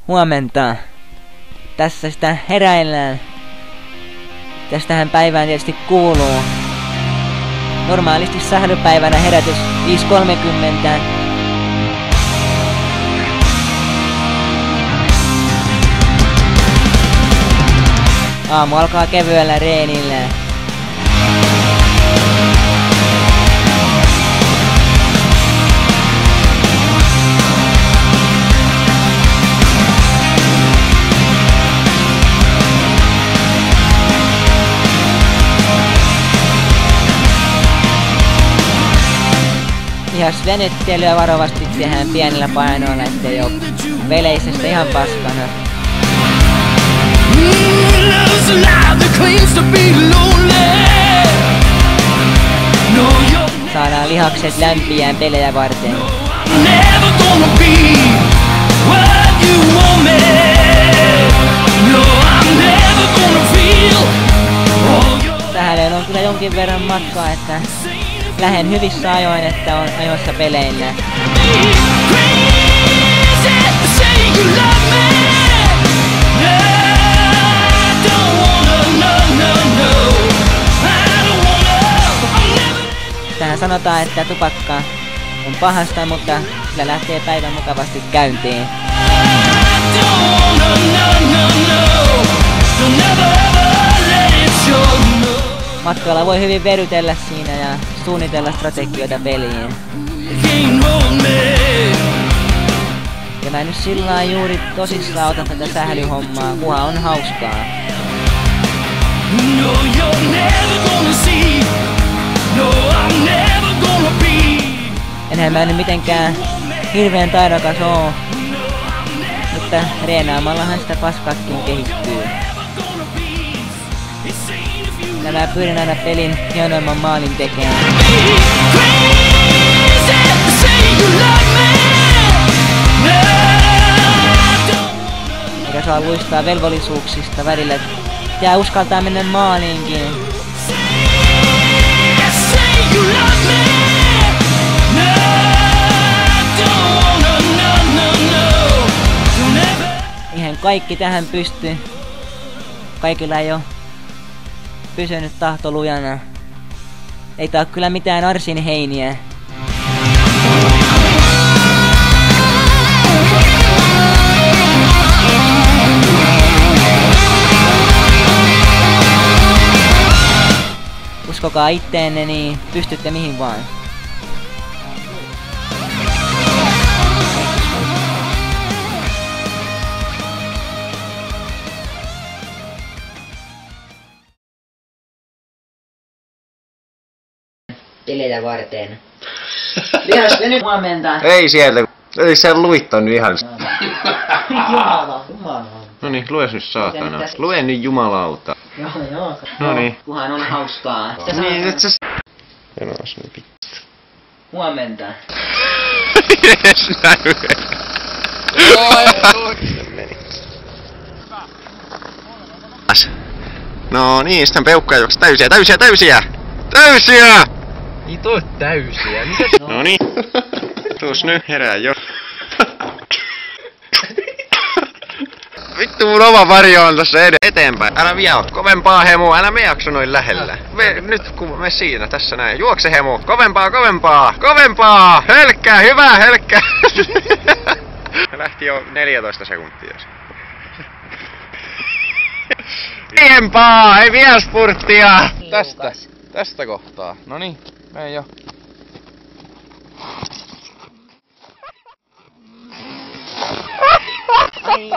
Huomenta. Tässä sitä heräillään. Tästähän päivään tietysti kuuluu. Normaalisti sählypäivänä herätys 5:30. Aamu alkaa kevyellä reenillä. Ihan venyttelyä varovasti tehdään pienillä painoilla, ettei oo veleisestä ihan paskana. Saadaan lihakset lämpiään pelejä varten. Tähän on kyllä jonkin verran matkaa, että lähden hyvissä ajoin, että on ajoissa peleillä. Tähän sanotaan, että tupakka on pahasta, mutta sillä lähtee päivän mukavasti käyntiin. Matkalla voi hyvin verytellä siinä ja suunnitella strategioita peliin. Ja mä nyt sillä juuri tosissaan otan tätä sählyhommaa, kunhan on hauskaa. Enhän mä nyt mitenkään hirveen taidokas oo, mutta reenaamallahan sitä paskatkin kehittyy. Ja mä pyrin aina pelin hienoimman maalin tekemään. Eikä saa luistaa velvollisuuksista välillä. Ja uskaltaa mennä maaliinkin. Ihan kaikki tähän pystyy. Kaikilla ei oo pysynyt tahto lujana. Ei tää oo kyllä mitään arsinheiniä. Uskokaa itteenne, niin pystytte mihin vaan. Pelejä varten. Lihas nyt huomenta. Ei sieltä. Ei se luittanut ihan. Jumala. Noniin, lue nyt saatana. Lue nyt jumalauta. Joo. Noniin. Kunhan on hauskaa. Niin, et sä... Jonas nyt vittu. Huomenta. Ees näy. Meni. No niin, sitten peukkaa juoksi täysiä! Ei toi täysiä, mitä? Noniin. Tuus nyt, herää jo. Vittu mun oma varjo on tossa eteenpäin. Älä vie oo. Kovempaa hemu, älä me jakso noin lähellä. Nyt kun me siinä, tässä näin. Juokse hemu. Kovempaa! Hölkkää, hyvä hölkkää. Lähti jo 14 sekuntia. Tiempaa, ei vielä spurttia. Tästä kohtaa. Noniin, mene jo. Ai,